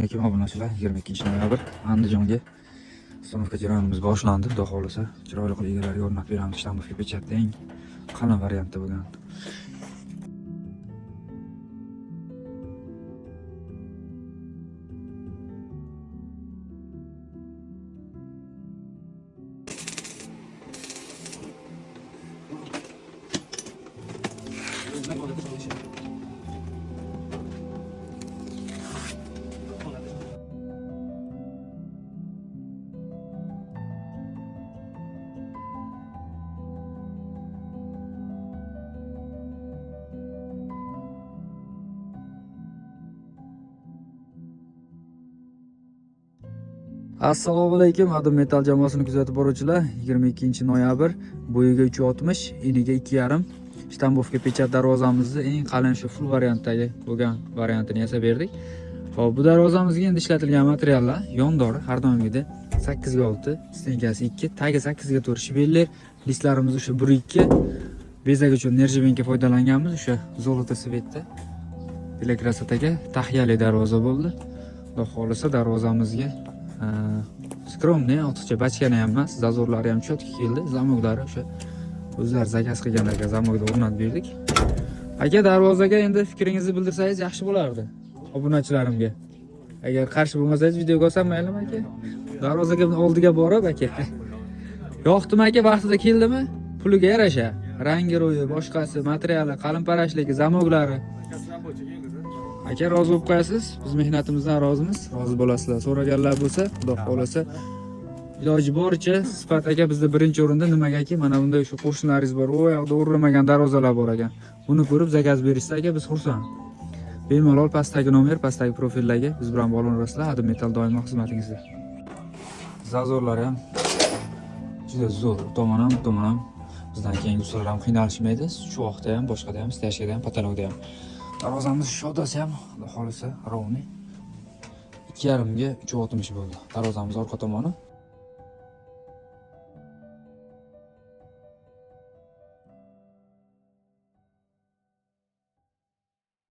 Assalomu obunachilar, 22-noyabr Andijonga stanovka jarayonimiz boshlandi. Xudo xolisa, chiroyli qilib egalariga o'rnatib beramiz. Shtampovka pechatda eng qalin variantda bo'lgan. Assalomu alaykum, Adim Metal jamoasini kuzatib boruvchilar. 22-noyabr, bo'yiga 360, eniga 2,5 shtampovka pechat darvozamizni eng qalin shu full variantdagi bo'lgan variantini yasab berdik. Xo'p, bu darvozamizga endi ishlatilgan materiallar yondori har doimgidek 8 ga 6, stenkasi 2, tagi 8 ga 4 shibellar, listlarimiz o'sha 1-2, bezak uchun nerjivenka foydalanganmiz, o'sha zolota svetda. Elektrosataga taxyali darvoza bo'ldi. Xudo xolisa darvozamizga skromniy, ortiqcha bachkana ham emas, zazorlari ham chotki keldi, zamoglari o'sha o'zlari zakaz qilganlarga zamogda o'rnatib berdik. Aka, darvozaga endi fikringizni bildirsangiz yaxshi bo'lardi obunachilarimga. Agar qarshi bo'lmasangiz videoga olsam maylimi aka? Darvozaga oldiga borib aka. Yoqdimi aka, vaqtida keldimi? Puliga yarasha, rangi ro'yi, boshqasi, materiali, qalin parashligi, zamoglari. Aka, rozi bo'lib qo'yasiz, biz mehnatimizdan rozimiz, rozi bo'lasizlar. So'raganlar bo'lsa, xudo xolasa iloji boricha sifat aka bizda birinchi o'rinda. Nimagaki, mana bunday shu qo'shnilaringiz bor, u yoqda o'rnamagan darvozalar bor ekan. Buni ko'rib zakaz berishsa aka, biz xursand. Bemalol pastdagi nomer, pastdagi profillarga biz bilan bog'lanasizlar. Adim Metal doimo xizmatingizda. Zazorlari ham juda zo'r, tomon ham bizdan keyingi usullar ham qiynalishmaydi. Shu vaqtda ham, boshqada ham, stashkada ham, patologda ham. Darvozamiz shodasi ham, xudo xolisa, rovni 2,5 ga 360 bo'ldi. Darvozamiz orqa tomoni